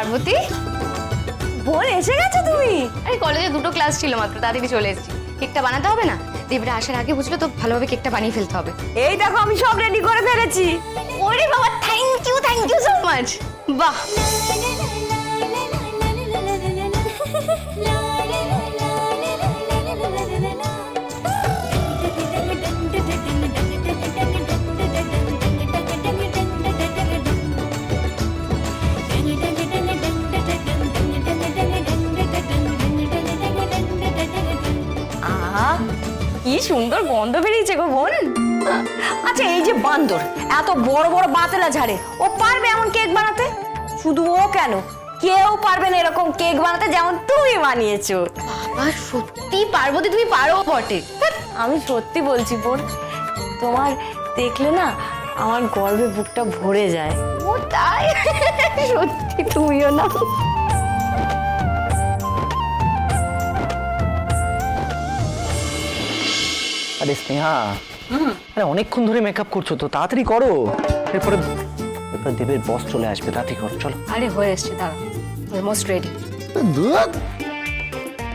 পার্বতী, বোন এসে গেছো তুমি? আরে কলেজে দুটো ক্লাস ছিল মাত্র, তাড়াতাড়ি চলে এসেছি। কেকটা বানাতে হবে না, দেবরা আসার আগে বুঝলো তো ভালোভাবে কেকটা বানিয়ে ফেলতে হবে। এই দেখো আমি সব রেডি করে ফেলেছি। ওরে বাবা, থ্যাংক ইউ সো মাচ। বাহ, কি সুন্দর গন্ধ বেরিয়েছে গো বোন। আচ্ছা এই যে বান্দর এত বড় বড় বাতেলা ঝাড়ে, ও পারবে এমন কেক বানাতে? শুধু ও কেন, কেউ পারবে না এরকম কেক বানাতে যেমন তুমি বানিয়েছো। বাবা সত্যি পার্বতী তুমি পারো বটে। আমি সত্যি বলছি বোন, তোমার দেখলে না আমার গর্বে বুকটা ভরে যায়। ও তাই? সত্যি তুমিও না। আরে স্নেহা, আরে অনেকক্ষণ ধরে মেকআপ করছো তো, তাড়াতাড়ি করো। এরপরে দেবের বস চলে আসবে, তাড়াতাড়ি করো, চলো। আরে হয়ে এসছে, দাঁড়া, অলমোস্ট রেডি।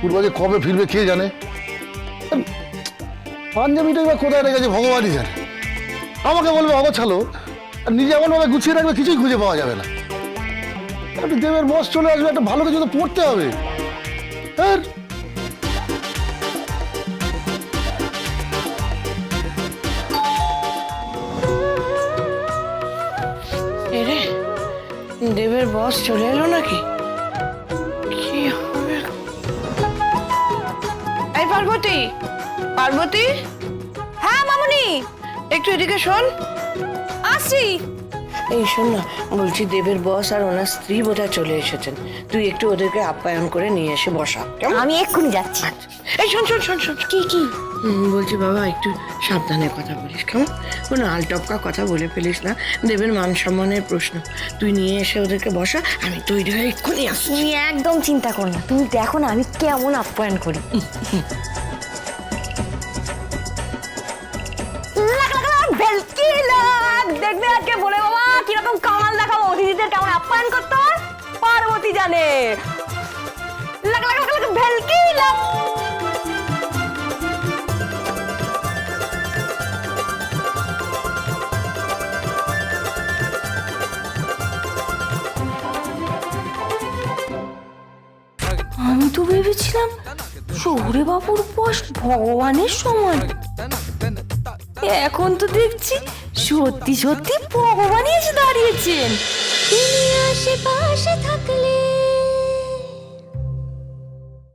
পূর্বাজে কবে ফিরবে কে জানে। পাঞ্জাবিটা এবার কোথায় রেখেছে ভগবানই জানে। আমাকে বলবে অগোছালো, আর নিজে এমন ভাবে গুছিয়ে রাখবে কিছুই খুঁজে পাওয়া যাবে না। আপনি দেবের বস চলে আসবে, একটা ভালো কিছু তো পড়তে হবে। আর দেবের বস চলে এলো নাকি? কি হবে? এই পার্বতী, পার্বতী, হ্যাঁ মামুনি, একটু এদিকে শোন। আসছি। এই শোন না, বলছি দেবের বস আর ওনার স্ত্রী বোধহয় চলে এসেছেন। তুই একটু ওদেরকে আপ্যায়ন করে নিয়ে এসে বসা, কেমন? আমি এক্ষুনি যাচ্ছি। এই শোন শোন শোন শোন, কি কি? বলছি বাবা একটু সাবধানে কথা বলিস, কেমন? কোনো আলটপকা কথা বলে ফেলিস না, দেবের মান সম্মানের প্রশ্ন। তুই নিয়ে এসে ওদেরকে বসা, আমি তৈরি হয়ে এক্ষুনি আসছি। তুমি একদম চিন্তা করো না, তুমি দেখো না আমি কেমন আপ্যায়ন করি। ভেলকি লাগ, দেখবে আজকে বলে বাবা কিরকম কামাল দেখাবো, অতিথিদের কেমন আপ্যায়ন করতে হয় পার্বতী জানে। লাগ লাগ লাগ লাগ, ভেলকি লাগ। আমি তো ভেবেছিলাম শহুরে বাবুর বয়স ভগবানের সমান, এখন তো দেখছি সত্যি সত্যি ভগবানই এসে দাঁড়িয়েছেন। তুমি আশেপাশে থাকলে